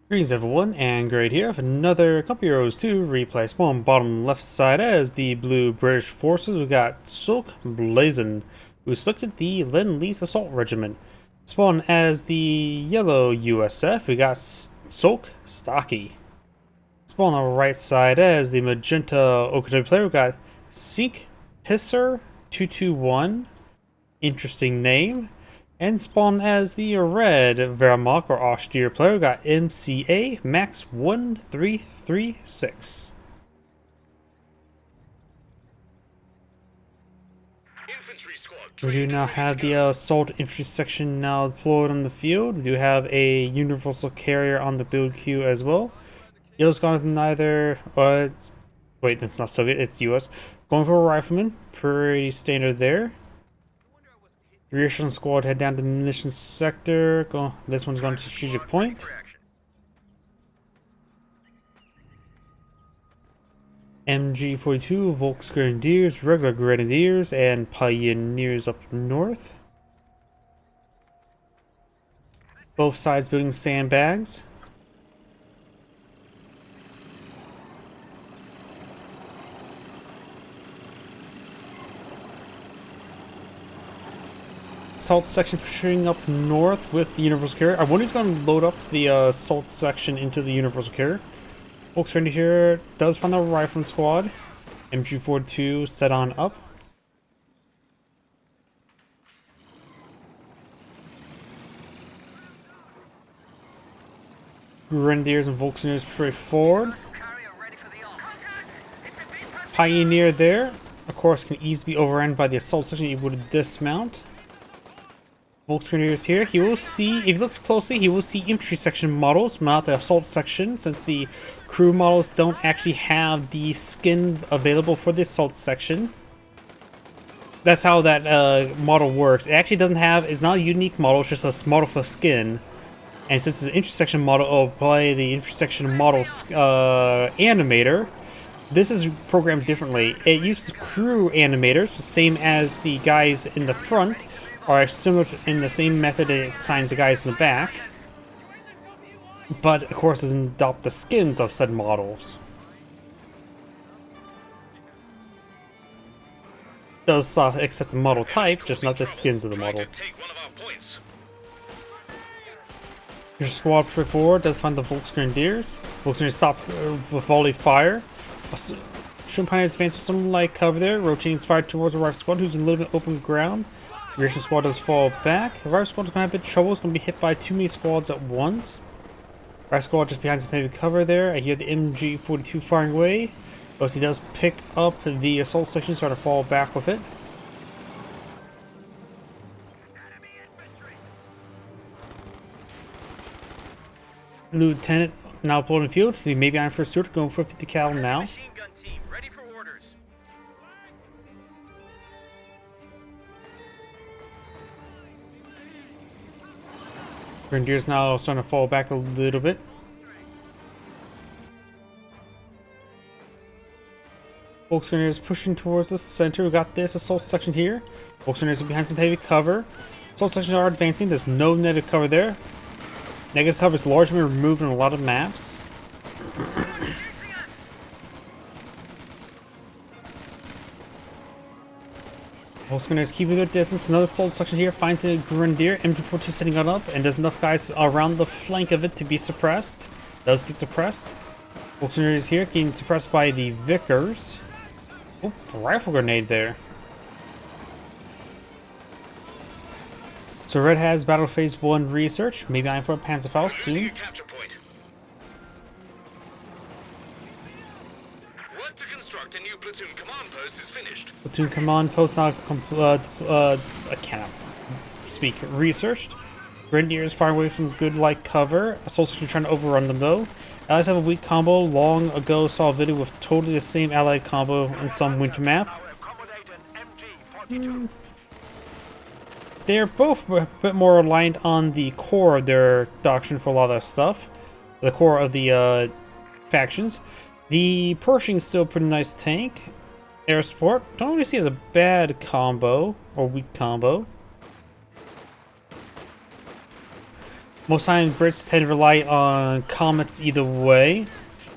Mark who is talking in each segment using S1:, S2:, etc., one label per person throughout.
S1: Greetings everyone, and Grade here with another couple Euros to replay spawn bottom left side as the blue British forces. We got SOK Blazin, who selected the Lend-Lease Assault Regiment. Spawn as the yellow USF, we got SOK Stocky. Spawn on the right side as the magenta Okinawa player, we got SinkPisser221. Interesting name. And spawn as the red Wehrmacht or Austere player, we got MCA max1336. We do now have the assault infantry section now deployed on the field. We do have a universal carrier on the build queue as well. Yellow's gone with neither. Wait, that's not Soviet, it's US. Going for a rifleman, pretty standard there. Rear echelon squad head down to munitions sector. This one's going to strategic point. MG42, Volks Grenadiers, regular Grenadiers, and Pioneers up north. Both sides building sandbags. Assault section pushing up north with the universal carrier. I wonder if he's going to load up the assault section into the universal carrier. Folks right here does find the rifleman squad. MG42 set on up. Grenadiers and Volkswagens straight forward. Pioneer there, of course, can easily be overrun by the assault section. Able to dismount. Volkswagen here. He will see, if he looks closely, he will see infantry section models, not the assault section, since the crew models don't actually have the skin available for the assault section. That's how that model works. It actually doesn't have, it's not a unique model, it's just a model for skin. And since it's an infantry section model, it'll play the infantry section model animator. This is programmed differently. It uses crew animators, the same as the guys in the front, are similar in the same method it assigns the guys in the back, but of course doesn't adopt the skins of said models. Does accept the model type, just not the skins of the model. Your squad straight forward does find the Volksgrenadiers. Volksgrenadiers stop with volley fire. Shrimp Pioneers advances some light cover there, rotating fire towards the rifle squad, who's in a little bit open ground. Rear squad does fall back. The right squad's gonna have a bit of trouble. It's gonna be hit by too many squads at once. Right squad just behind some heavy cover there. I hear the MG42 firing away. But he does pick up the assault section, so to fall back with it. Lieutenant now pulling the field. He may be on first steward, going for 50 cal now. Grenadiers now starting to fall back a little bit. Volkswagens pushing towards the center. We got this assault section here. Volkswagens are behind some heavy cover. Assault sections are advancing. There's no negative cover there. Negative cover is largely removed in a lot of maps. Volkswagens keeping their distance. Another assault section here finds a Grenadier. MG42 setting it up, and there's enough guys around the flank of it to be suppressed. Does get suppressed. Volkswagens here getting suppressed by the Vickers. Oh, rifle grenade there. So Red has Battle Phase 1 research. Maybe I'm for a Panzerfaust soon.
S2: A new platoon command post is finished.
S1: Platoon command post now I cannot speak. Researched. Grenadiers fire away some good light cover. Assault section trying to overrun them though. Allies have a weak combo. Long ago saw a video with totally the same allied combo in some winter map. They're both a bit more aligned on the core of their doctrine for a lot of that stuff. The core of the factions. The Pershing's still a pretty nice tank. Air support, don't really see as a bad combo or weak combo. Most time Brits tend to rely on comets either way,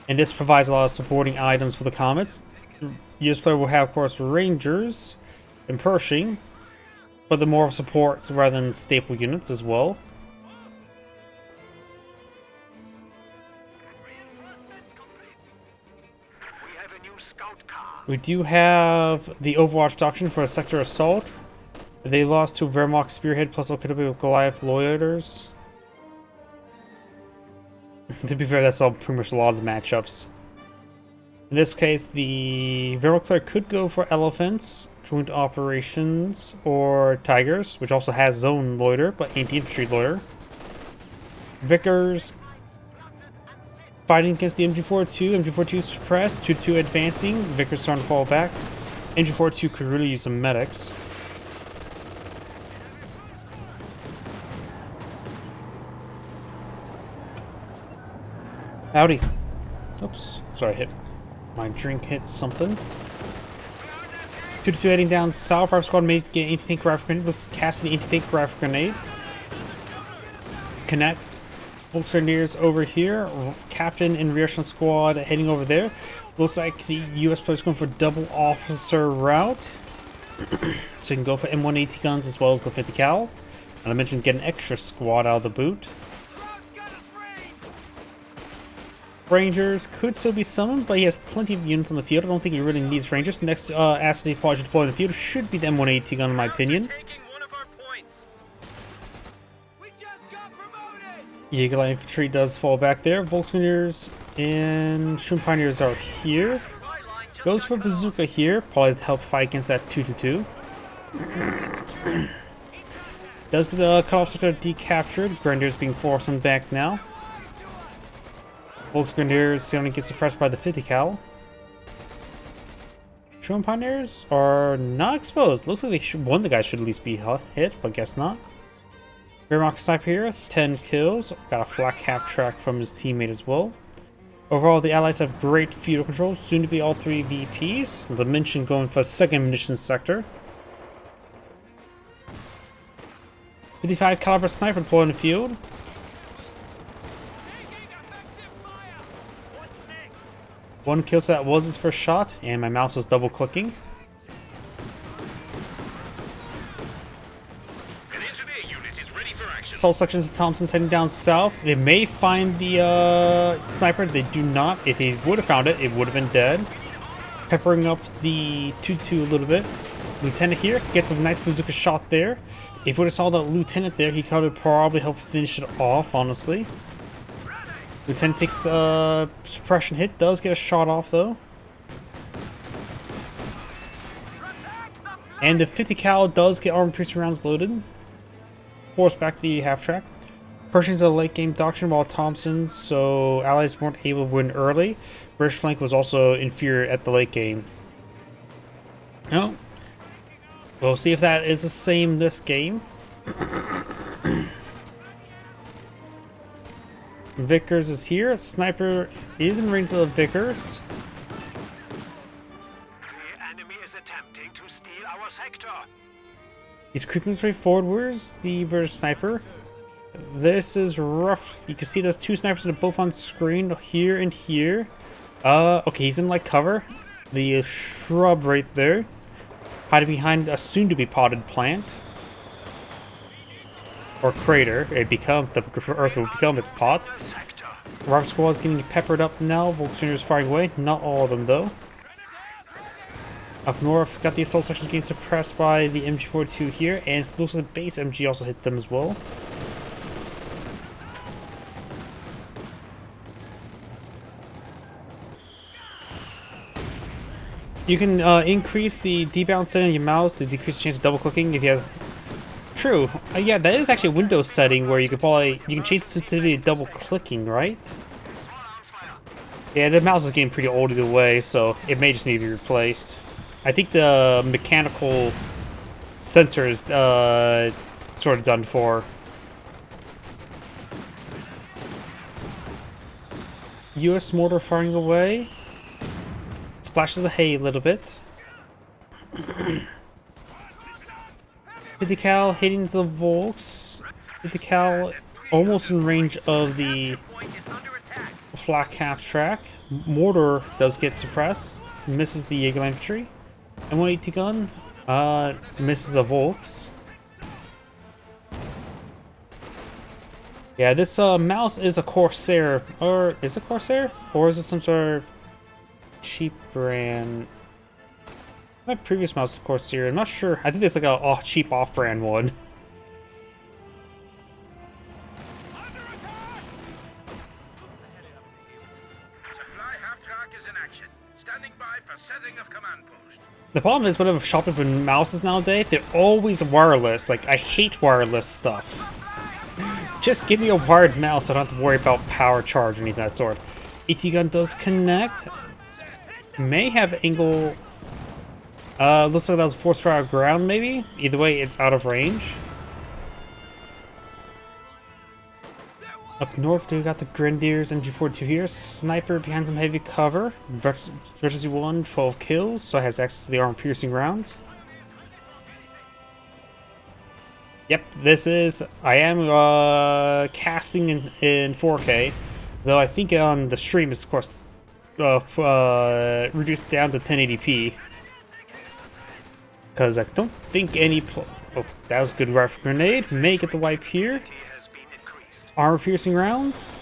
S1: and this provides a lot of supporting items for the comets. US player will have, of course, Rangers and Pershing, but they're more of support rather than staple units as well. We do have the Overwatch Doctrine for a Sector Assault. They lost to Wehrmacht Spearhead plus OKW with Goliath Loyators. To be fair, that's all pretty much a lot of the matchups. In this case, the Wehrmacht player could go for Elephants, Joint Operations, or Tigers, which also has Zone Loiter, but anti-infantry Loiter. Vickers fighting against the MG42. MG42 suppressed, 2-2 advancing. Vickers starting to fall back. MG42 could really use some medics. Howdy. Oops. Sorry, my drink hit something. 2-2 heading down south. Our squad may get anti-tank rifle grenade. Let's cast the anti-tank rifle grenade. Connects. Volkswageners over here. Captain and rear squad heading over there. Looks like the US player's going for double officer route. So you can go for M180 guns as well as the 50 cal. And I mentioned get an extra squad out of the boot. Rangers could still be summoned, but he has plenty of units on the field. I don't think he really needs Rangers. Next asset he probably should deploy in the field should be the M180 gun, in my opinion. Jaeger Infantry does fall back there. Volkswageners and SinkPisser221 are here. Goes for Bazooka here, probably to help fight against that 2-2. Does get the cutoff sector decaptured. Grenadiers being forced on back now. Volkswageners going to get suppressed by the 50 cal. SinkPisser221 are not exposed. Looks like one of the guys should at least be hit, but guess not. Wehrmacht Sniper here, 10 kills. Got a flak half track from his teammate as well. Overall, the Allies have great field control, soon to be all 3 VPs. The mention going for a second munitions sector. 55 caliber sniper deployed in the field. One kill, so that was his first shot, and my mouse is double clicking. Assault sections of Thompson's heading down south. They may find the sniper. They do not. If he would have found it, it would have been dead. Peppering up the 2-2 a little bit. Lieutenant here gets a nice bazooka shot there. If we would have saw the lieutenant there, he could have probably helped finish it off, honestly. Lieutenant takes a suppression hit. Does get a shot off, though. And the 50 cal does get armor piercing rounds loaded. Force back the half track. Pershing's a late game doctrine while Thompson's, so Allies weren't able to win early. British flank was also inferior at the late game. No. We'll see if that is the same this game. Vickers is here. Sniper is in range of the Vickers.
S3: The enemy is attempting to steal our sector.
S1: He's creeping his way forward. Where's the British sniper? This is rough. You can see there's 2 snipers that are both on screen here and here. Okay, he's in like cover. The shrub right there. Hiding behind a soon-to-be potted plant. Or crater. The earth will become its pot. Rock squad is getting peppered up now. Volkswageners firing away. Not all of them, though. Up north, got the assault sections getting suppressed by the MG42 here, and it looks like base MG also hit them as well. You can increase the debound setting on your mouse to decrease the chance of double clicking if you have. True. Yeah, that is actually a Windows setting where you can change the sensitivity to double clicking, right? Yeah, the mouse is getting pretty old either way, so it may just need to be replaced. I think the mechanical sensor is sort of done for. US mortar firing away. Splashes the hay a little bit. 50 cal hitting the Volks. 50 cal almost in range of the flak half track. Mortar does get suppressed, misses the Jaeger infantry. M180 gun misses the Volks. Yeah, this mouse is a Corsair, or is it Corsair? Or is it some sort of cheap brand? My previous mouse is Corsair, I'm not sure. I think it's like a cheap off-brand one.
S2: Supply half-track is in action. Standing by for setting of command post.
S1: The problem is whenever shopping for mouses nowadays, they're always wireless. Like, I hate wireless stuff. Just give me a wired mouse so I don't have to worry about power charge or anything of that sort. AT gun does connect. May have angle. Looks like that was force fire ground, maybe? Either way, it's out of range. Up north, we got the Grenadiers MG42 here. Sniper behind some heavy cover. Versus 1, 12 kills, so it has access to the armor-piercing rounds. Yep, this is... I am casting in 4K, though I think on the stream is, of course, reduced down to 1080p. Because I don't think any... Oh, that was a good rifle grenade. May get the wipe here. Armor-piercing rounds.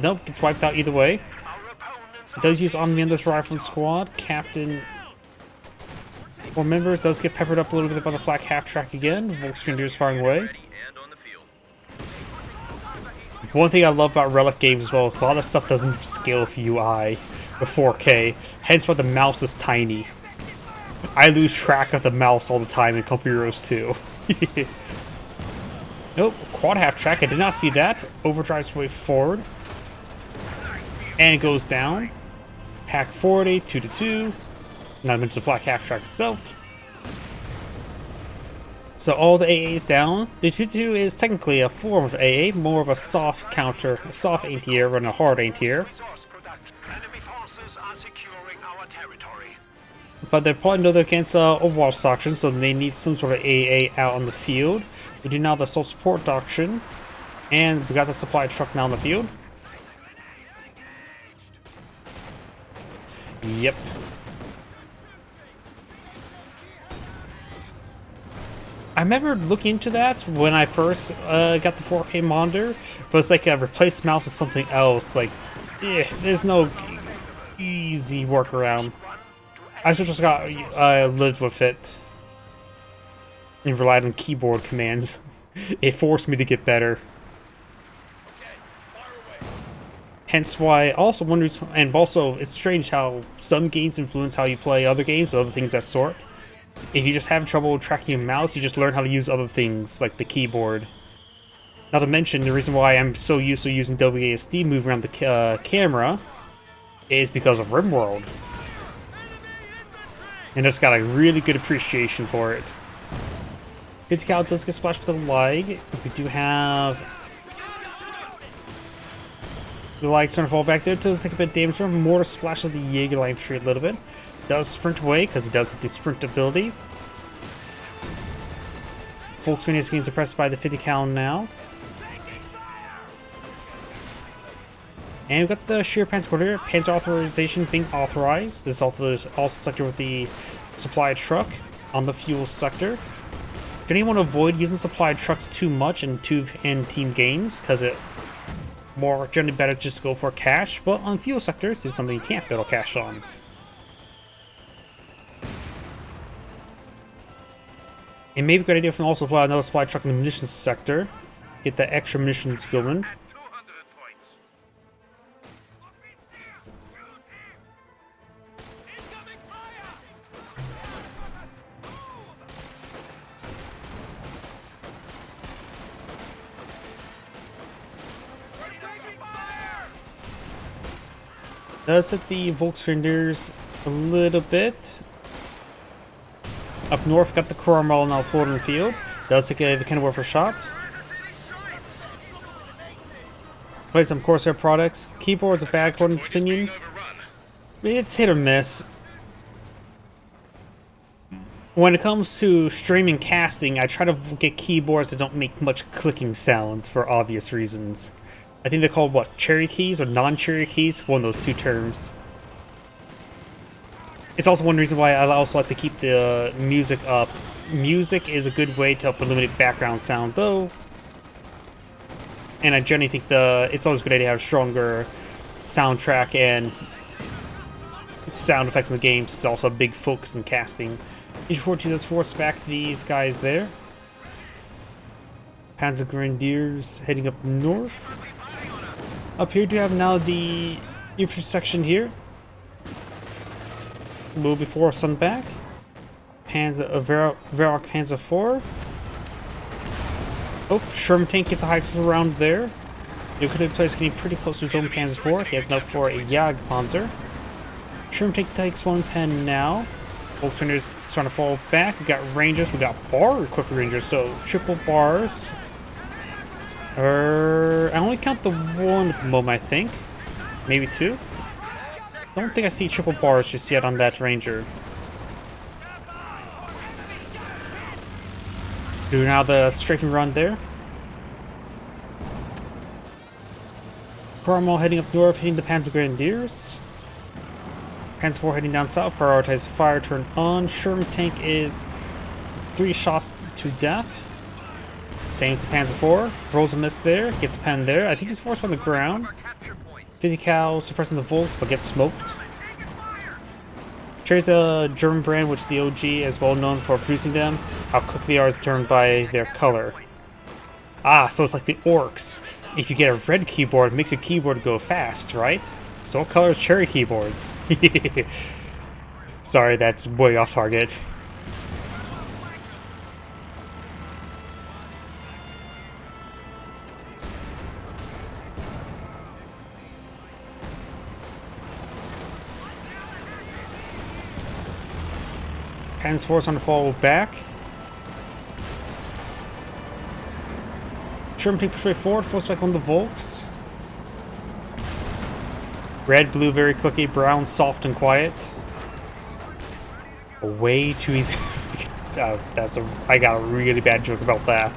S1: Nope, gets wiped out either way. It does use on me on this rifle squad. Captain... 4 members does get peppered up a little bit by the flak half track again. Volks Grenadiers firing away. One thing I love about Relic games as well, a lot of stuff doesn't scale with UI with 4K, hence why the mouse is tiny. I lose track of the mouse all the time in Company Heroes 2. Nope, quad half track, I did not see that. Overdrives way forward. And it goes down. Pack 40, 2-2. Not to mention the flak half track itself. So all the AA's down. The 2-2 is technically a form of AA, more of a soft counter, a soft anti-air rather than a hard anti-air. But they're probably know they're against Overwatch doctrine, so they need some sort of AA out on the field. We do now the Soul Support doctrine, and we got the supply truck now in the field. Yep. I remember looking into that when I first got the 4K monitor, but it's like a replaced mouse with something else. Like, there's no easy workaround. I just lived with it and relied on keyboard commands. It forced me to get better. Hence why I also wonder, and also it's strange how some games influence how you play other games with other things that sort. If you just have trouble tracking your mouse, you just learn how to use other things, like the keyboard. Not to mention, the reason why I'm so used to using WASD moving around the camera is because of RimWorld. And just got a really good appreciation for it. 50 cal does get splashed with the lag. We do have the lag starting to fall back there. It does take a bit of damage from mortar, splashes the Jaeger infantry a little bit. Does sprint away because it does have the sprint ability. Volks is getting suppressed by the 50 cal now. And we've got the sheer panzer quarter, panzer authorization being authorized. This is also sector with the supply truck on the fuel sector. Do you want to avoid using supply trucks too much in team games, because it more generally better just to go for cash, but on fuel sectors is something you can't build a cash on. It may be a good idea if we also apply another supply truck in the munitions sector. Get the extra munitions going. Does hit the Volks Grenadiers a little bit. Up north, got the Cromwell now pulled in the field. Does take a Kenworth shot. Play some Corsair products. Keyboard's a bad according to opinion. It's hit or miss. When it comes to streaming casting, I try to get keyboards that don't make much clicking sounds for obvious reasons. I think they're called, what, cherry keys or non-cherry keys? One of those two terms. It's also one reason why I also like to keep the music up. Music is a good way to help eliminate background sound, though. And I generally think it's always a good idea to have stronger soundtrack and sound effects in the games. It's also a big focus in casting. H42 does force back these guys there. Panzergrenadiers heading up north. Up here, do you have now the infantry section here? A little before sun back. Verock Panzer IV. Oh, Sherman tank gets a high explosive round there. The Ukrainian player is getting pretty close to his own Panzer IV. He has enough for a Jagdpanzer. Sherman tank takes one pen now. Volkswagen is starting to fall back. We got Rangers, we got bar equipped Rangers, so triple bars. I only count the one at the moment, I think. Maybe two. Don't think I see triple bars just yet on that Ranger. Do now the strafing run there. Cromwell heading up north, hitting the Panzer Grenadiers. Panzer IV heading down south, prioritize fire turned on. Sherman tank is 3 shots to death. Same as the Panzer IV. Rolls a miss there, gets penned there. I think he's forced on the ground. 50 cal suppressing the Volks, but gets smoked. Cherry's a German brand, which the OG is well known for producing them. How quickly they are is determined by their color. Ah, so it's like the orcs. If you get a red keyboard, it makes your keyboard go fast, right? So what color is cherry keyboards? Sorry, that's way off target. Panzer force on the fall back. Sherman take straight forward, force back on the Volks. Red, blue, very clicky. Brown, soft and quiet. Way too easy. I got a really bad joke about that.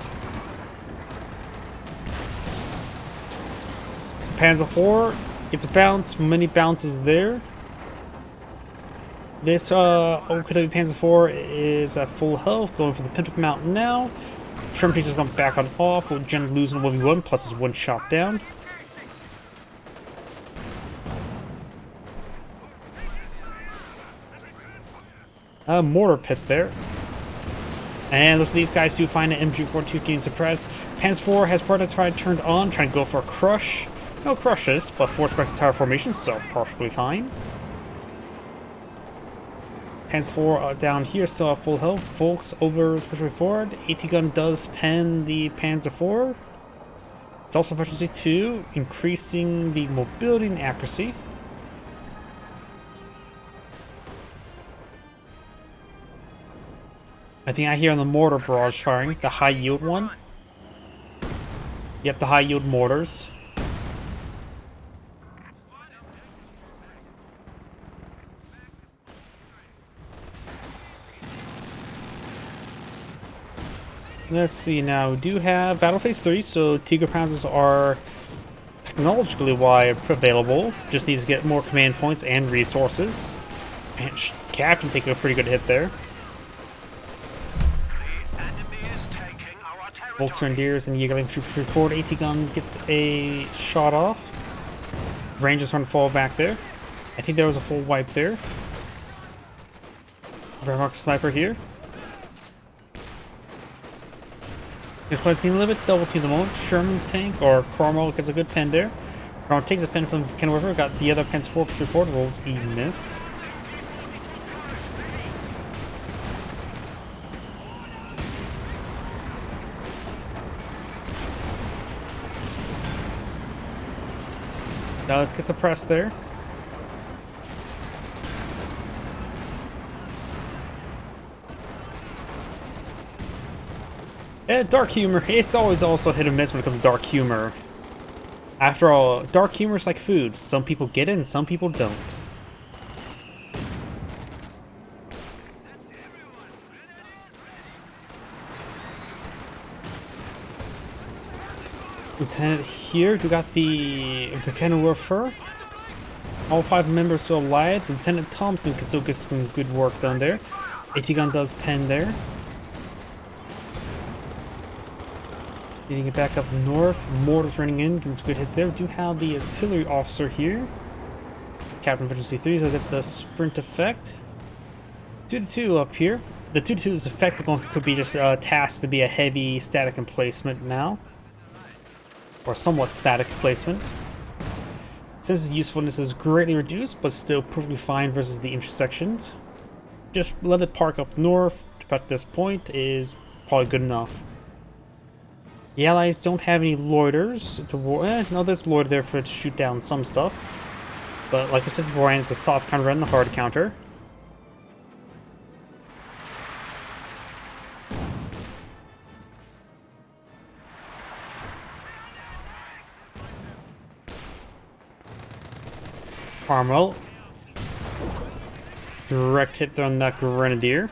S1: Panzer IV gets a bounce. Many bounces there. This Okada Panzer IV is at full health, going for the Pinto Mountain now. Sherman takes going back on off, with Jen losing 1v1 plus his 1 shot down. Mortar pit there. And looks like these guys do find an MG42 getting suppressed. Panzer IV has prioritized fire turned on, trying to go for a crush. No crushes, but forced back to tower formation, so perfectly fine. Panzer IV down here, still at full health. Volks over especially forward. AT gun does pen the Panzer IV. It's also efficiency 2, increasing the mobility and accuracy. I think I hear on the mortar barrage firing, the high yield one. Yep, the high yield mortars. Let's see now, we do have Battle Phase 3, so Tiger Panzers are technologically wide available. Just needs to get more command points and resources. And Captain taking a pretty good hit there. Volksgrenadiers and Jägerling troops shoot forward. AT gun gets a shot off. Rangers trying to fall back there. I think there was a full wipe there. Verock sniper here. This player's getting a little bit double to the moment. Sherman tank or Cromwell gets a good pen there. Cromwell takes a pen from Ken River. Got the other pens forward. Rolls a miss. Now let's get suppressed there. Dark humor. It's always also hit or miss when it comes to dark humor. After all, dark humor is like food. Some people get it and some people don't. Lieutenant here, we got the cannon warfare. All 5 members still alive. Lieutenant Thompson can still get some good work done there. AT gun does pen there. Getting it back up north. Mortars running in, getting some good hits there. We do have the artillery officer here. Captain Efficiency 3, so get the sprint effect. 2-2 up here. The 2-2's effect could be just tasked to be a heavy static emplacement now. Or somewhat static placement. Since its usefulness is greatly reduced, but still perfectly fine versus the intersections. Just let it park up north at this point is probably good enough. The allies don't have any loiters to no, there's loiter there for it to shoot down some stuff. But like I said beforehand, it's a soft counter and a hard counter. Armel. Direct hit on that grenadier.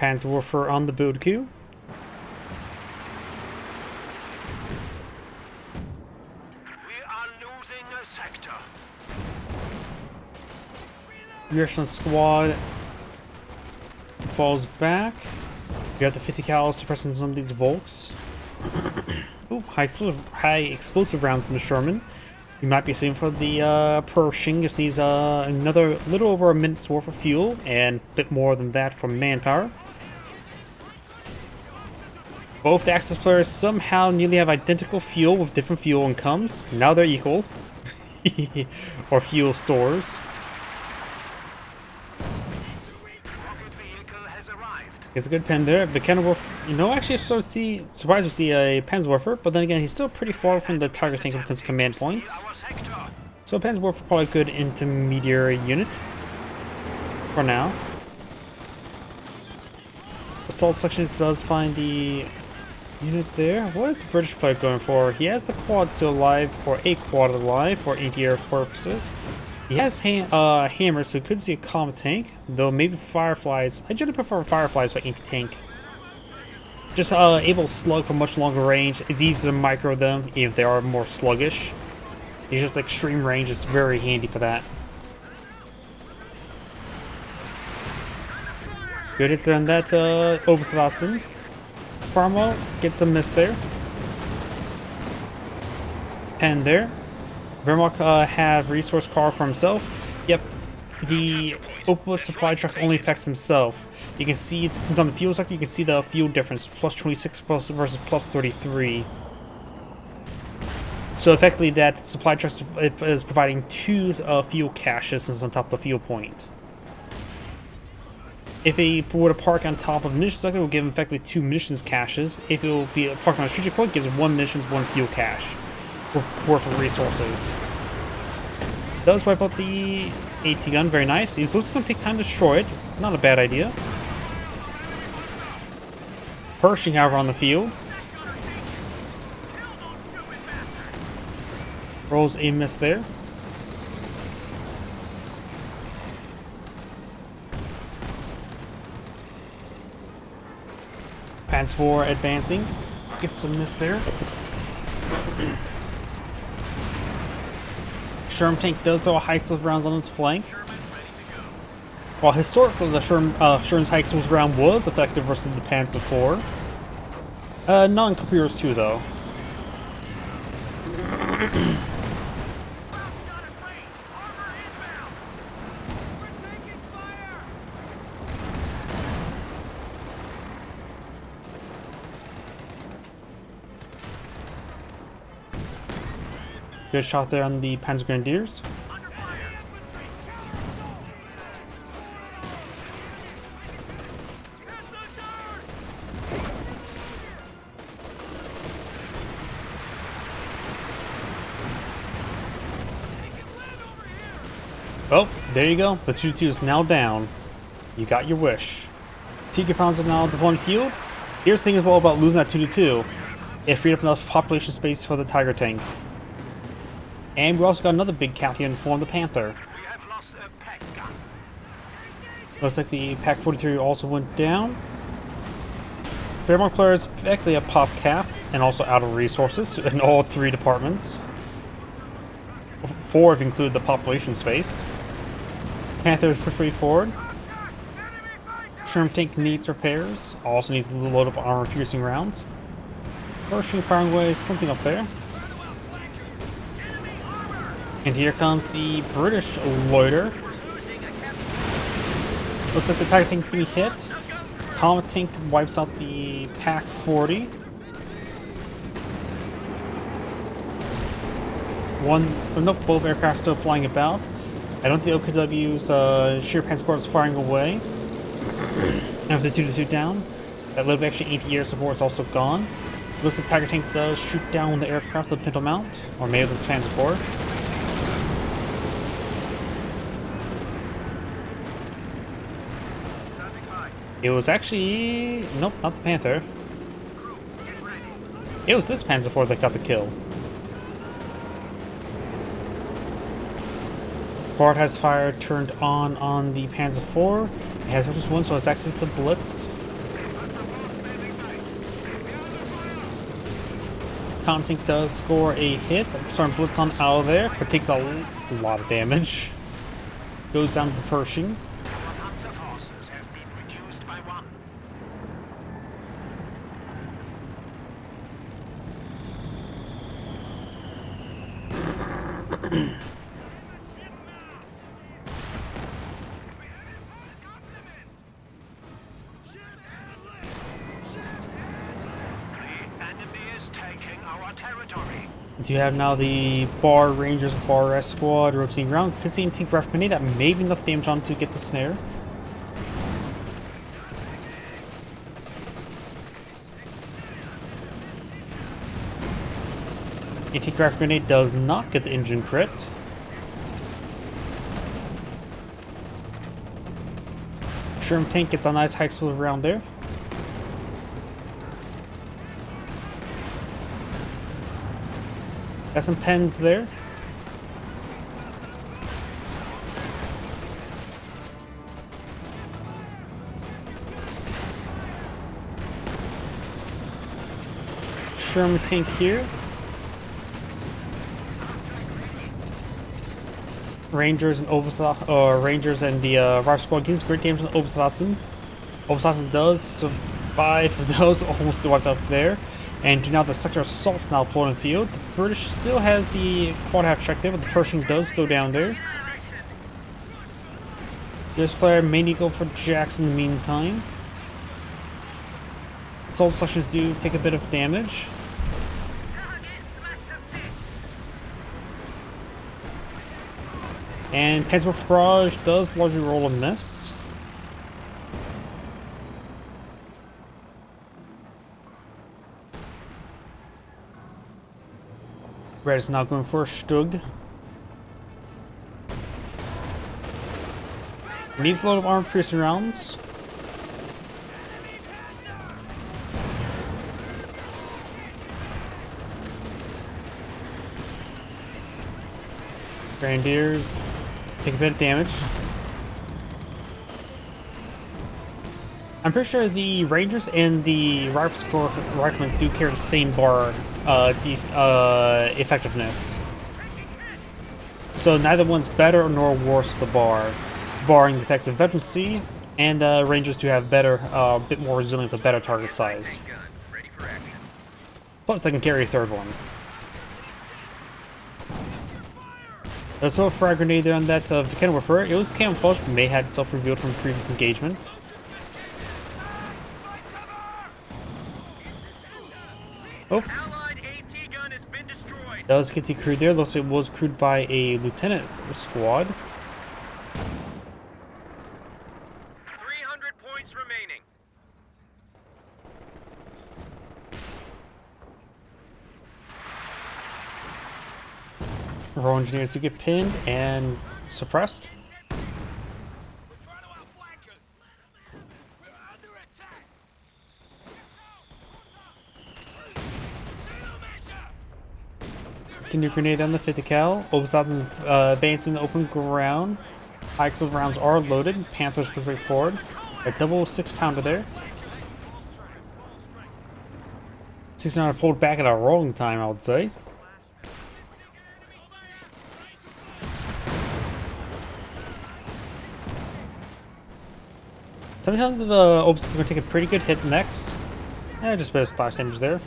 S1: Panzerwerfer on the build queue.
S3: We are losing a sector.
S1: Reaction squad falls back. You got the 50 cal suppressing some of these Volks. Ooh, high explosive rounds from the Sherman. You might be seeing for the Pershing. Just needs another little over a minute's worth of fuel and a bit more than that for manpower. Both the Axis players somehow nearly have identical fuel with different fuel incomes. Now they're equal. Or fuel stores. Gets a good pen there. The Kenworth, you know, actually surprised to see a Panzerwerfer, but then again, he's still pretty far from the Tiger tank with his command points. So Panzerwerfer probably a good intermediary unit for now. Assault section does find the unit there. What is the British player going for? He has the quad still alive, or a quad alive for anti-air purposes. He has hammers, so he could see a comet tank, though maybe Fireflies. I generally prefer Fireflies for anti-tank. Just able to slug for much longer range. It's easier to micro them, even if they are more sluggish. It's just extreme range is very handy for that. Good hits there on that Oberstrassen. Cromwell gets a miss there. Pen there. Vermont have resource car for himself. Yep, the open supply truck only affects himself. You can see, since on the fuel sector, you can see the fuel difference, plus 26 versus plus 33. So effectively, that supply truck is providing 2 fuel caches since on top of the fuel point. If he were to park on top of the munitions sector, it will give him effectively 2 munitions caches. If it will be parked on a strategic point, it gives 1 munitions, 1 fuel cache worth of resources. Does wipe out the AT gun, very nice. He's going to take time to destroy it. Not a bad idea. Pershing, however, on the field. Rolls a miss there. Panzer IV advancing. Gets a miss there. Sherman tank does throw a high explosive rounds on its flank. While historically the Sherman's high explosive round was effective versus the Panzer IV. Not in computers too, though. Good shot there on the Panzer Grenadiers. Well, there you go. The 2-2 is now down. You got your wish. Tiger pounds are now deploying field. Here's the thing as well about losing that 2-2. It freed up enough population space for the Tiger tank. And we also got another big count here in the form of the Panther.
S3: We have lost a pack gun.
S1: Looks like the Pack 43 also went down. Fairmont player is effectively a pop cap and also out of resources in all 3 departments. 4 if you include the population space. Panther is pushed way forward. Sherm tank needs repairs. Also needs to load up armor piercing rounds. Pershing firing away something up there. And here comes the British loiter. Looks like the Tiger tank's gonna be hit. Comet tank wipes out the Pack 40. Nope, both aircraft still flying about. I don't think OKW's sheer pan squad is firing away. After 2-2 down. That little bit extra anti-air support is also gone. Looks like Tiger tank does shoot down the aircraft with Pinto mount, or maybe with pan support. It was actually... nope, not the Panther. It was this Panzer IV that got the kill. Bart has fire turned on the Panzer IV. It has just one, so it has access to Blitz. Tank does score a hit. Starting Blitz on out of there, but takes a lot of damage. Goes down to the Pershing. You have now the Bar Rangers Bar S squad rotating around. 15 tank rifle grenade that may be enough damage on to get the snare. A tank rifle grenade does not get the engine crit. Sherm tank gets a nice high explosive round there. Got some pens there. Sherman tank here. Rangers and Rangers and the Rifle Squad gains great damage on Obersassen. Obersassen does survive for those, almost get wiped up there. And now the sector assault now deployed in the field. The British still has the quad half check there, but the Pershing does go down there. This player may need to go for Jackson in the meantime. Assault sections do take a bit of damage. And Pensworth Barrage does largely roll a miss. Red is now going for a Stug. Needs a load of armor piercing rounds. Grenadiers take a bit of damage. I'm pretty sure the Rangers and the Riflemen do carry the same bar effectiveness. So neither one's better nor worse for the bar, barring the effects of veterancy, and Rangers do have better, bit more resilient with a better target size. Plus they can carry a third one. There's also a frag grenade there on that Kenworth. It was camouflaged, but may have self-revealed from previous engagement. Oh. Does get decrewed there. Looks like it was crewed by a lieutenant squad.
S3: 300 points remaining.
S1: Royal engineers do get pinned and suppressed. Senior grenade on the 50 cal. Obasat's advancing the open ground. High explosive rounds are loaded. Panthers push right forward. A double 6-pounder there. He's not pulled back at a wrong time, I would say. Sometimes the Opus is going to take a pretty good hit next. Just a bit of splash damage there.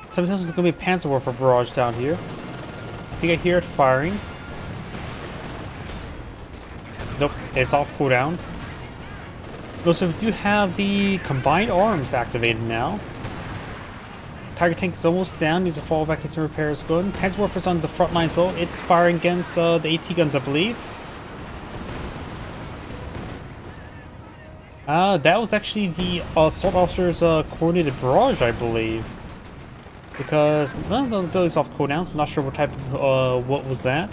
S1: Sometimes there's going to be a Panzerwerfer barrage down here. I think I hear it firing. Nope, it's off cooldown. Also, we do have the combined arms activated now. Tiger tank is almost down, needs to fall back, get some repairs going. Panzerwerfer's on the front lines though. It's firing against the AT guns, I believe. That was actually the assault officer's coordinated barrage, I believe. Because none of the abilities off cooldowns. I'm not sure what type of what was that.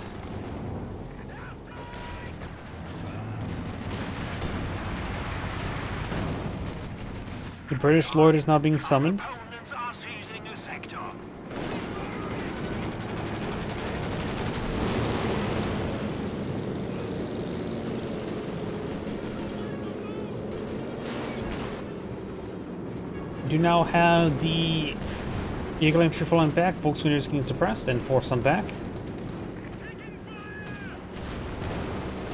S1: The British Lord is now being summoned.
S3: Opponents are seizing a sector.
S1: We do now have the Eagle infantry falling back, Volkswagen getting suppressed and forced on back.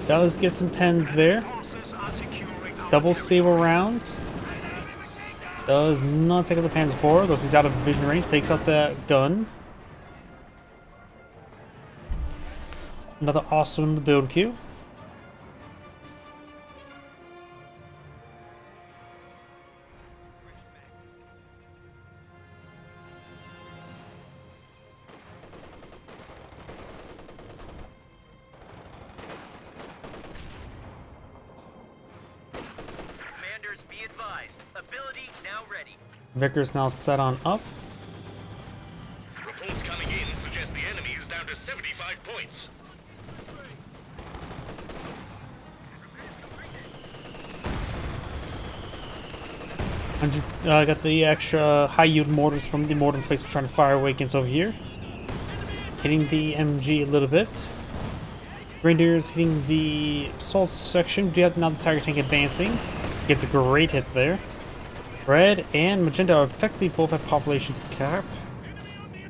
S1: Does get some pens there. It's double saber rounds. Does not take out the pens forward, though he's out of vision range, takes out that gun. Another awesome in the build queue.
S3: Commanders, be advised. Ability now ready.
S1: Vickers now set on up.
S2: Reports coming in suggest the enemy is down to 75 points.
S1: I got the extra high yield mortars from the mortar place we're trying to fire away against over here. Hitting the MG a little bit. Grenadiers hitting the assault section. We have now the Tiger tank advancing. Gets a great hit there. Red and Magenta are effectively both at population cap.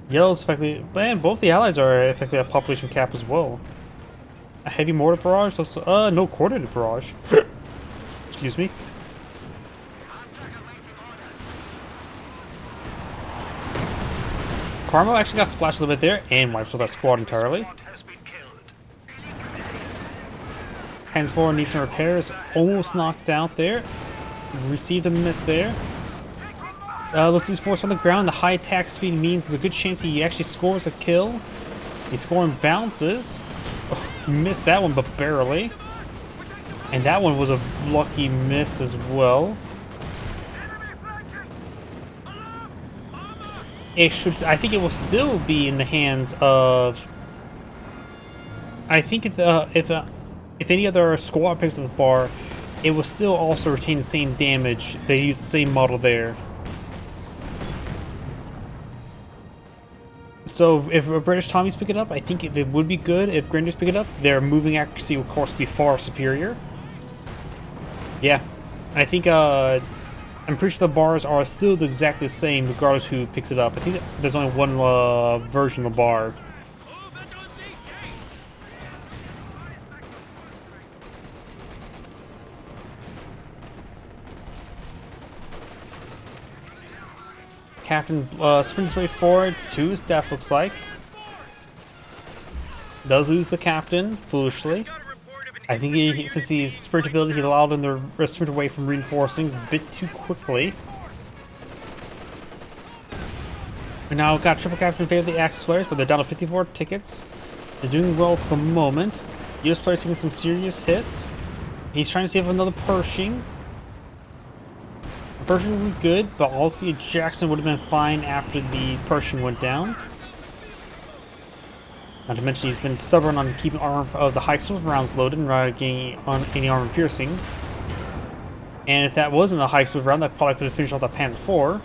S1: Yellow's effectively, and both the allies are effectively at population cap as well. A heavy mortar barrage. Looks, no coordinated barrage. Excuse me. Carmo actually got splashed a little bit there and wipes out that squad entirely.
S3: Has been killed.
S1: Hands forward needs some repairs. Almost knocked out there. Received a miss there. Looks his force on the ground. The high attack speed means there's a good chance he actually scores a kill. He's scoring bounces. Oh, missed that one, but barely. And that one was a lucky miss as well. It should. I think it will still be in the hands of. I think if any other squad picks up the bar, it will still also retain the same damage. They use the same model there. So if British Tommies pick it up, I think it would be good. If Grenadiers pick it up, their moving accuracy will, of course, be far superior. Yeah, I think I'm pretty sure the bars are still exactly the same regardless who picks it up. I think there's only one version of the bar. Captain sprints his way forward to his death, looks like. Does lose the captain, foolishly. I think since the sprint ability, he allowed him to sprint away from reinforcing a bit too quickly. We now got triple capture in favor of the Axis players, but they're down to 54 tickets. They're doing well for the moment. US players taking some serious hits. He's trying to save another Pershing. Pershing would be good, but also Jackson would have been fine after the Pershing went down. Not to mention he's been stubborn on keeping armor of the high explosive rounds loaded and not getting on any armor piercing. And if that wasn't a high explosive round, that probably could have finished off that Panzer IV.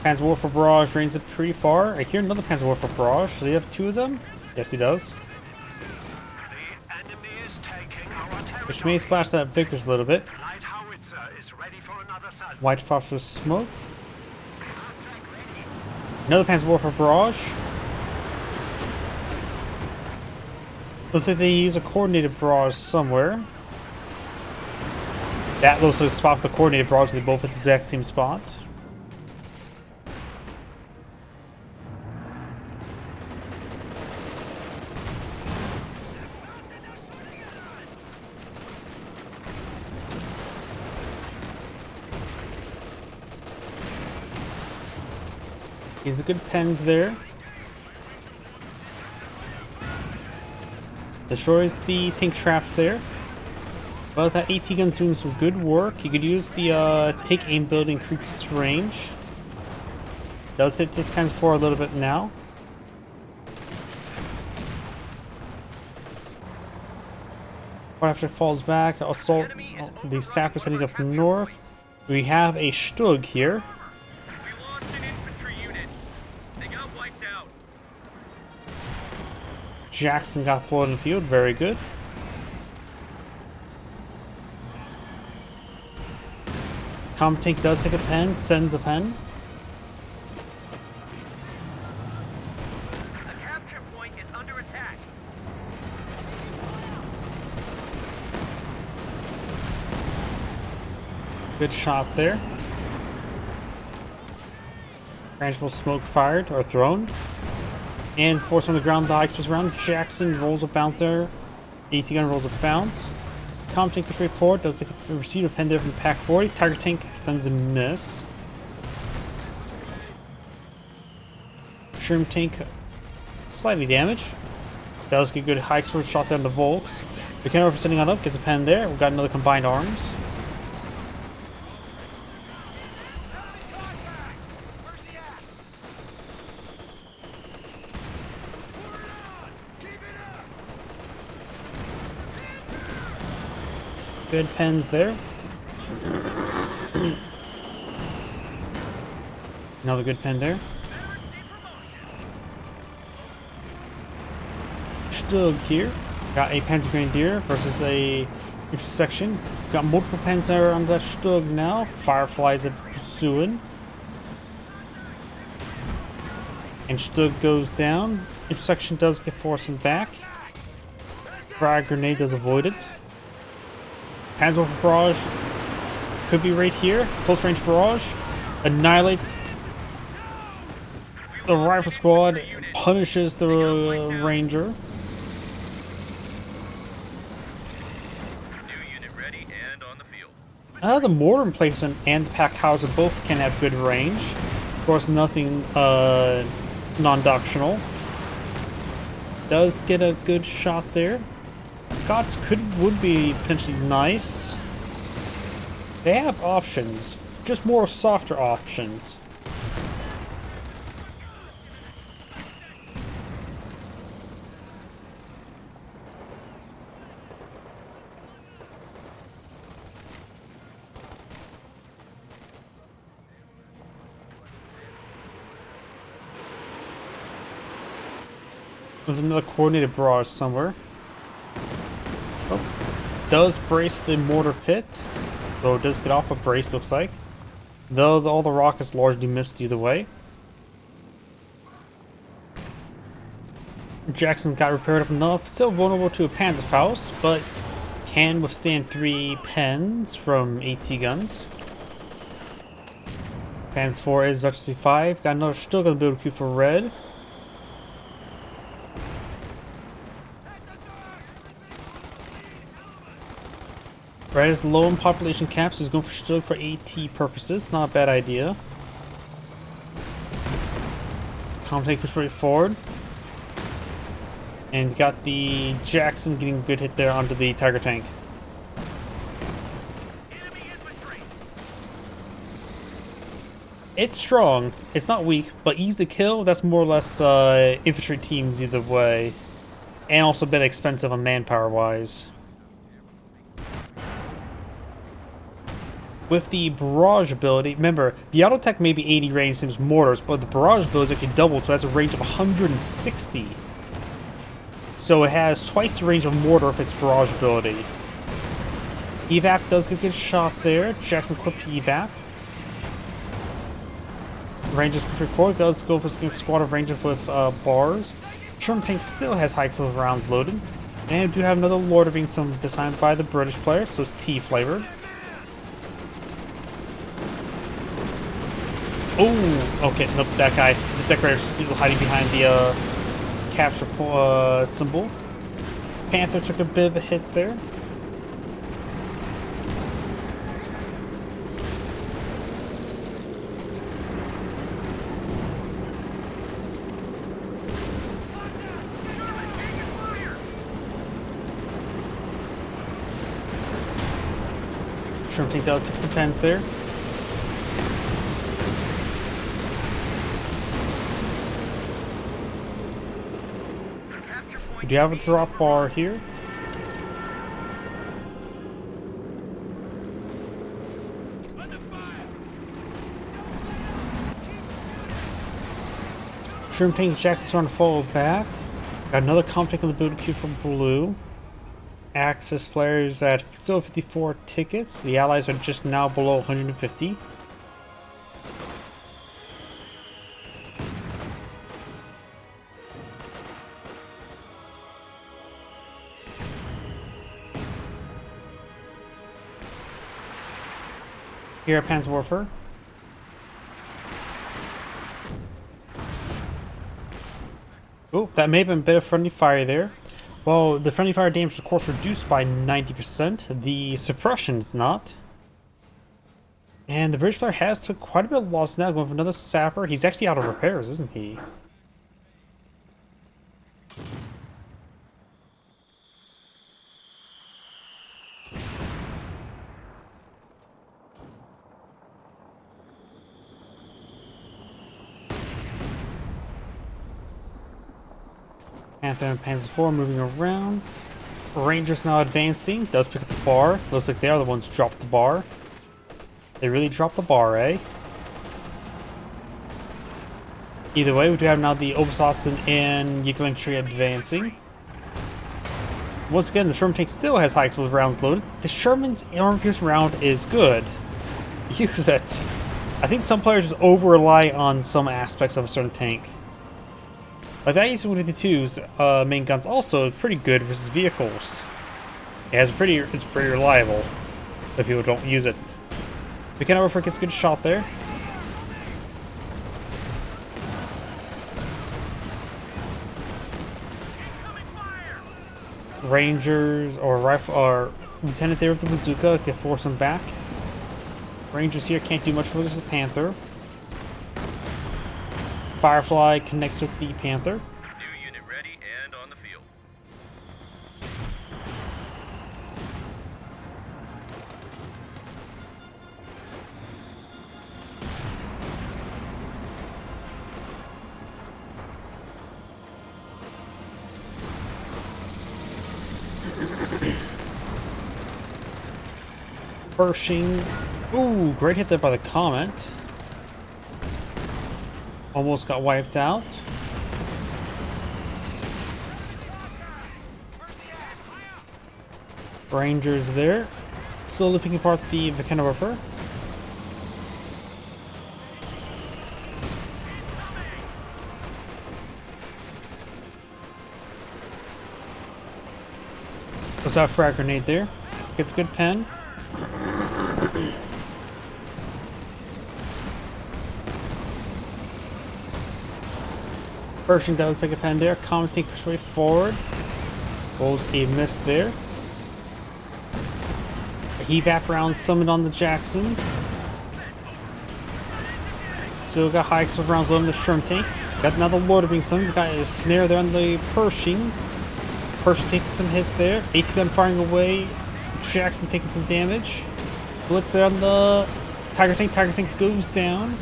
S1: Panzerwerfer barrage drains it pretty far. I hear another Panzerwerfer barrage. Do they have two of them? Yes, he does.
S3: The enemy is taking our territory.
S1: Which may splash that Vickers a little bit.
S3: Light howitzer is ready for another sun.
S1: White phosphorus smoke. Another Panzerwerfer barrage. Looks like they use a coordinated barrage somewhere. That looks like a spot for the coordinated barrage. They both hit the exact same spot. He's a good pens there. Destroys the tank traps there. But that AT gun's doing some good work. You could use the take aim build, increase its range. Does hit this Panzer IV a little bit now. Right after it falls back, assault the sappers heading up north. We have a Stug here. Jackson got pulled in the field, very good. Comm tank does take a pen, sends a pen.
S3: The capture point is under attack.
S1: Good shot there. Branchable smoke fired or thrown. And force on the ground, the explosive round. Jackson rolls a bounce there. AT gun rolls a bounce. Comm tank push right forward. Does take a receive a pen there from Pack 40. Tiger tank sends a miss. Shroom tank slightly damaged. Does get a good high explosive shot there on the Volks. The Kenner sending on up, gets a pen there. We've got another combined arms. Good pens there. Another good pen there. Stug here. Got a Panzer Grenadier versus a intersection. Got multiple pens there on that Stug now. Fireflies are pursuing. And Stug goes down. Intersection does get forced back. Frag grenade does avoid it. Panzerwerfer barrage could be right here. Close range barrage annihilates the rifle squad, punishes the ranger.
S2: New unit ready and on the field.
S1: The mortar emplacement and the pack howitzer both can have good range. Of course, nothing non-doctrinal. Does get a good shot there. Scots would be potentially nice. They have options, just more softer options. There's another coordinated barrage somewhere. Oh, does brace the mortar pit, though it does get off a brace, looks like. Though all the rockets largely missed either way. Jackson got repaired up enough, still vulnerable to a Panzerfaust, but can withstand 3 pens from AT guns. Panzer 4 is Veteran C5, got another Stug on the build queue for red. Red is low in population caps, so he's going for Stug for AT purposes. Not a bad idea. Comm tank push right forward. And got the Jackson getting a good hit there onto the Tiger tank. It's strong. It's not weak, but easy to kill. That's more or less infantry teams either way. And also a bit expensive on manpower-wise. With the barrage ability, remember, the auto tech may be 80 range, same as mortars, but the barrage ability is actually doubled, so it has a range of 160. So it has twice the range of mortar with its barrage ability. Evap does get a good shot there. Jackson equipped Evap. Rangers push forward, does go for a squad of Rangers with bars. Sherman tank still has high explosive rounds loaded. And we do have another Lord of being some designed by the British player, so it's tea flavored. Oh, okay, nope, that guy. The decorator's hiding behind the capture symbol. Panther took a bit of a hit there. Sherman tank does take some pens there. We do have a drop bar here. Sherman tank Jackson's trying to follow back. Got another contact in the build queue from blue. Axis players at still 54 tickets. The allies are just now below 150. Here at Panzerwerfer. Oh, that may have been a bit of friendly fire there. Well, the friendly fire damage is of course reduced by 90%. The suppression's not. And the British player has took quite a bit of loss now, going for another sapper. He's actually out of repairs, isn't he? Panther and Panzer IV moving around. Rangers now advancing. Does pick up the bar. Looks like they are the ones who dropped the bar. They really dropped the bar, eh? Either way, we do have now the Obersassen and Yikl infantry advancing. Once again, the Sherman tank still has high explosive rounds loaded. The Sherman's armor-piercing round is good. Use it. I think some players just over-rely on some aspects of a certain tank. Like that AC-152's main gun's also pretty good versus vehicles. It's pretty reliable, but people don't use it. McKenna gets a good shot there. Rangers or rifle or lieutenant there with the bazooka to force him back. Rangers here can't do much for this. The Panther. Firefly connects with the Panther.
S2: New unit ready and on the field.
S1: Pershing. Ooh, great hit there by the Comet. Almost got wiped out. Rangers there. Slowly picking apart the McKenna. Goes out frag grenade there. Gets a good pen. Pershing does take a pen there. Comet take push way forward. Rolls a miss there. A evap round summoned on the Jackson. Still got high explosive rounds loaded in the Sherman tank. Got another Lord being summoned. Got a snare there on the Pershing. Pershing taking some hits there. AT gun firing away. Jackson taking some damage. Blitz there on the Tiger Tank. Tiger Tank goes down.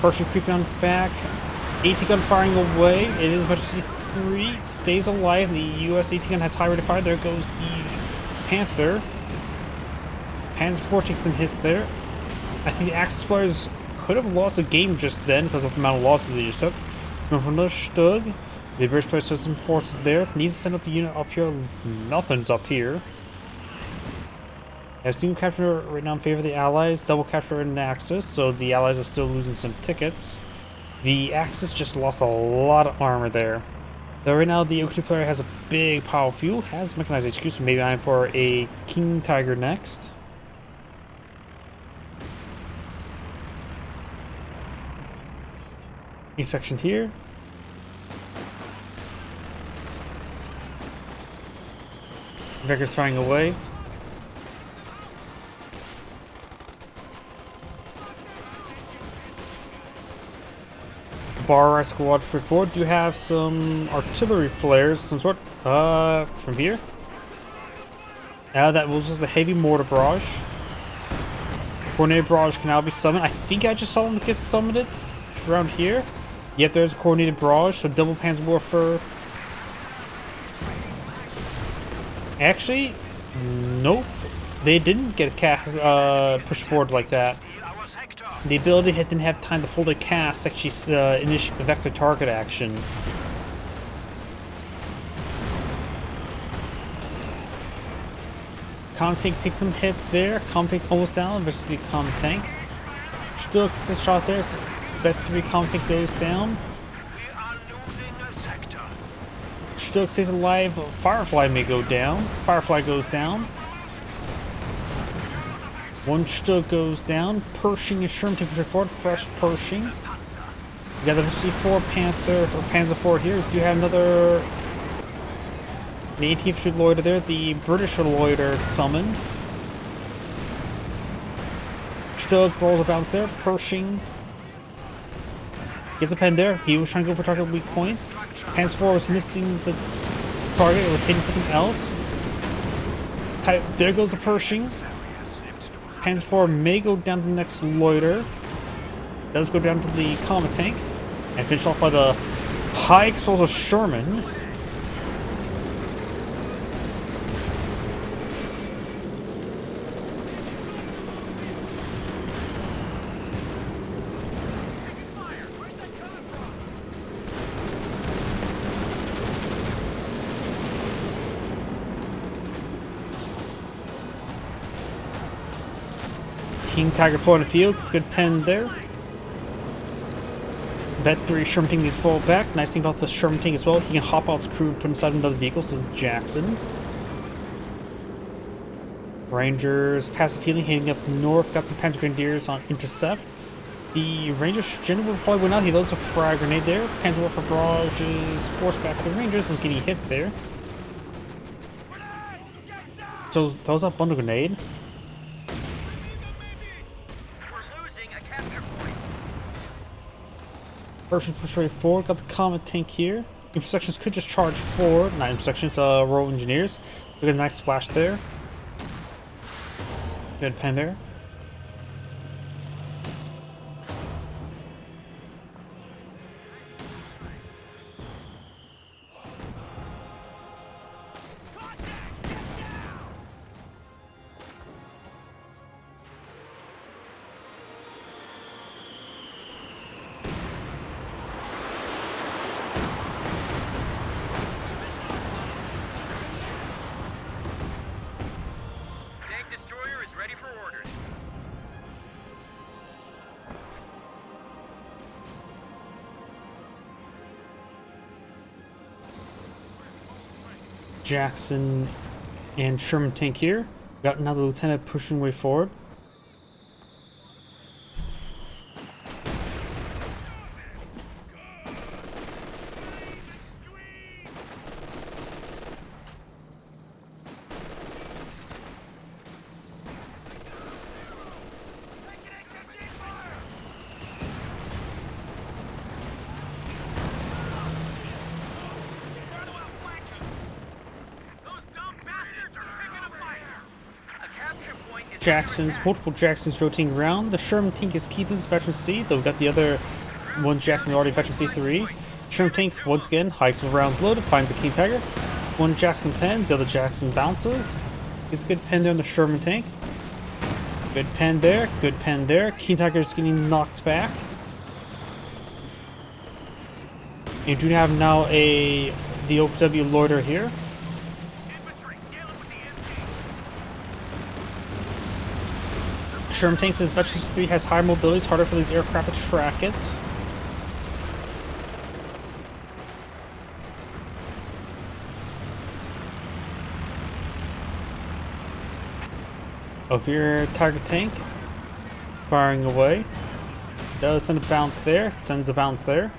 S1: Pershing creeping on back. AT gun firing away. It is Max 3. It stays alive. The US AT gun has high rate of fire. There goes the Panther. Panzer IV takes some hits there. I think the Axis players could have lost the game just then because of the amount of losses they just took. Going for another Stug. The British players have some forces there. Needs to send up a unit up here. Nothing's up here. I've seen capture right now in favor of the Allies. Double capture in the Axis, so the Allies are still losing some tickets. The Axis just lost a lot of armor there. Though right now the OK player has a big pile of fuel, has mechanized HQ, so maybe I'm for a King Tiger next. New section here. Vector's firing away. Bar Squad 4 do have some artillery flares, some sort, from here. That was just the heavy mortar barrage. Coordinated barrage can now be summoned. I think I just saw him get summoned it around here. Yep, there's a coordinated barrage, so double Panzer Warfare. Actually, nope. They didn't get cast, pushed forward like that. The ability didn't have time to fold a cast, actually initiate the vector target action. Comm Tank takes some hits there. Comm Tank almost down versus the Comm Tank. Still takes a shot there. That 3 Comm Tank goes down. Still stays alive. Firefly may go down. Firefly goes down. One Stug goes down. Pershing and Sherman take forward. Fresh Pershing. We got the C4 Panther or Panzer IV here. We do have another. The ATF should loiter there. The British should loiter summoned. Stug rolls a bounce there. Pershing gets a pen there. He was trying to go for target weak point. Panzer IV was missing the target. It was hitting something else. There goes the Pershing. Panzer IV may go down to the next loiter. Does go down to the Comet Tank. And finished off by the high explosive Sherman. King Tiger point of field. It's a good pen there. Vet 3 Sherman Tank needs to fall back. Nice thing about the Sherman Tank as well, he can hop out his crew and put inside another vehicle. So Jackson. Rangers passive healing heading up north. Got some Panzer Grenadiers on intercept. The Rangers generally probably went out. He loads a frag grenade there. Panzer Warfare Barrage is forced back to the Rangers and getting hits there. So throws up bundle grenade. Pershing push right forward. Got the Comet Tank here. Intersections could just charge forward. Not intersections, Royal Engineers. We got a nice splash there. Good pen there. Jackson and Sherman Tank here. Got another lieutenant pushing way forward. Jacksons, multiple Jacksons rotating around. The Sherman tank is keeping his veteran C, though we've got the other one Jackson already veteran C3. Sherman tank, once again, high explosive rounds loaded, finds a King Tiger. One Jackson pens, the other Jackson bounces. Gets a good pen there on the Sherman tank. Good pen there, good pen there. King Tiger is getting knocked back. You do have now the OPW loiter here. Sherman tank says Veteran 3 has higher mobility, it's harder for these aircraft to track it. Over here, Tiger tank firing away. Does send a bounce there, sends a bounce there.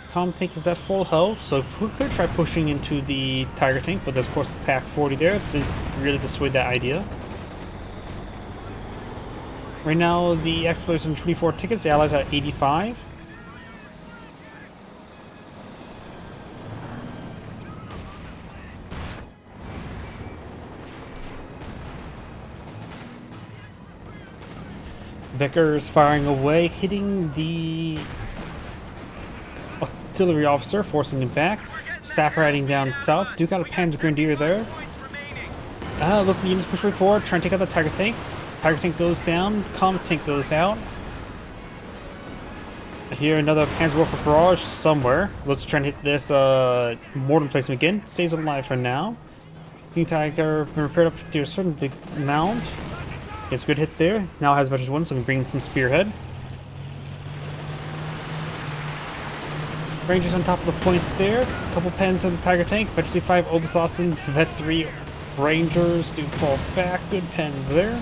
S1: Com tank is at full health, so we could try pushing into the Tiger tank, but there's of course the Pack 40 there to really dissuade that idea. Right now, the Explorers on 24 tickets, the Allies at 85. Vickers firing away, hitting the artillery officer, forcing him back. Sapper heading down south. Do got a Panzer Grenadier there. Looks like the units push way forward, trying to take out the Tiger tank. Tiger tank goes down, Comet tank goes down. I hear another Panzerwerfer barrage somewhere. Let's try and hit this mortar placement again. Stays alive for now. King Tiger repaired up to a certain amount. Gets a good hit there. Now has Veterans 1, so we can bring in some Spearhead. Rangers on top of the point there. A couple pens on the Tiger tank. Veteran C5, Oberslossen, Vet 3 Rangers do fall back. Good pens there.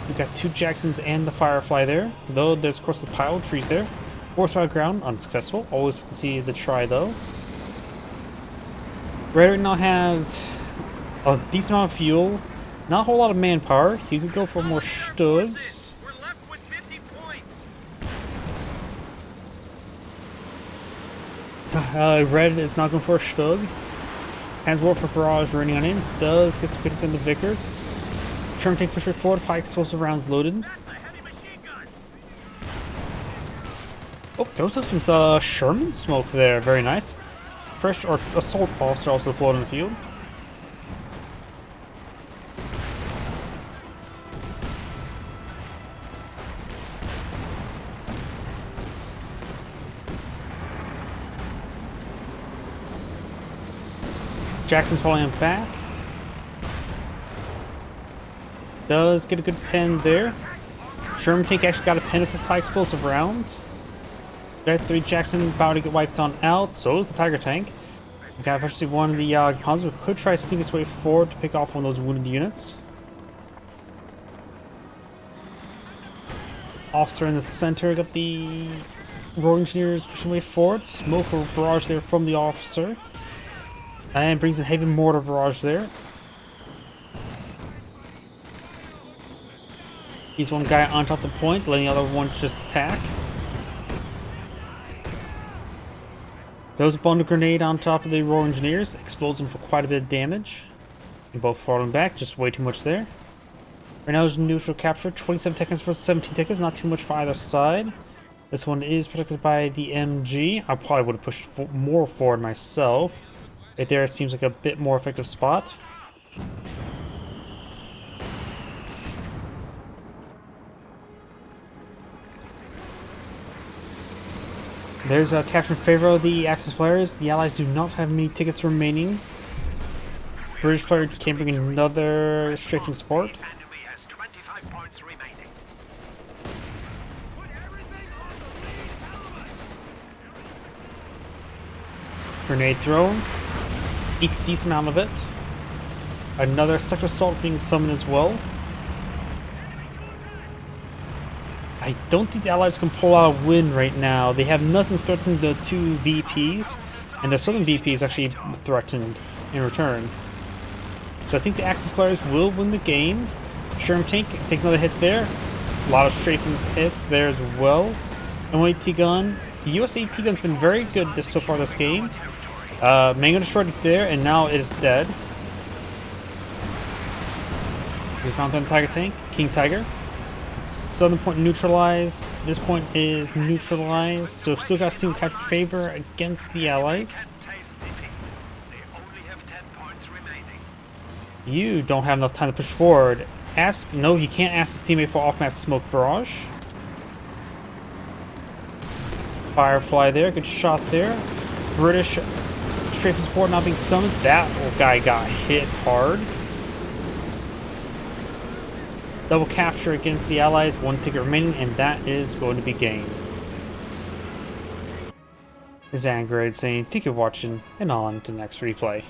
S1: We've got two Jacksons and the Firefly there. Though there's of course the pile of trees there. Force fire ground, unsuccessful. Always have to see the try though. Raider now has a decent amount of fuel. Not a whole lot of manpower. He could go for more Stugs.
S3: We're left with 50 points.
S1: Red is not going for a Stug. Panzerwerfer barrage running on in. Does get some hits on the Vickers. Sherman tank push forward, 5 explosive rounds loaded.
S3: That's a heavy machine gun.
S1: Oh, throws up some Sherman smoke there. Very nice. Fresh or assault officer also deployed on the field. Jackson's falling back. Does get a good pen there. Sherman tank actually got a pen with its high explosive rounds. Got 3 Jackson about to get wiped on out. So is the Tiger tank. We got actually one of the comms. We could try to sneak his way forward to pick off one of those wounded units. Officer in the center. Got the Royal Engineers pushing way forward. Smoke or barrage there from the officer. And brings in heavy mortar barrage there. He's one guy on top of the point, letting the other one just attack. Throws a bundle grenade on top of the Royal Engineers, explodes them for quite a bit of damage. And both falling back, just way too much there. Right now there's neutral capture, 27 tickets versus 17 tickets, not too much for either side. This one is protected by the MG. I probably would have pushed more forward myself. Right there seems like a bit more effective spot. There's a capture in favor of the Axis players. The Allies do not have many tickets remaining. British player can bring another strafing support.
S3: Enemy has 25 points remaining.
S1: Grenade thrown. Eats a decent amount of it. Another sector assault being summoned as well. I don't think the Allies can pull out a win right now. They have nothing threatening the 2 VPs, and the Southern VP is actually threatened in return. So I think the Axis players will win the game. Sherman tank takes another hit there. A lot of strafing hits there as well. And AT gun. The US AT gun's been very good so far this game. Mango destroyed it there, and now it is dead. He's mounted on Tiger tank, King Tiger. Southern point neutralized. This point is neutralized, so still got single capture favor against the allies.
S3: Taste defeat. They only have 10 points remaining.
S1: You don't have enough time to push forward. No, he can't ask his teammate for off-map smoke barrage. Firefly there, good shot there. British strafe support not being summoned. That guy got hit hard. Double capture against the allies, 1 ticket remaining, and that is going to be gained. This is Angrade saying thank you for watching, and on to the next replay.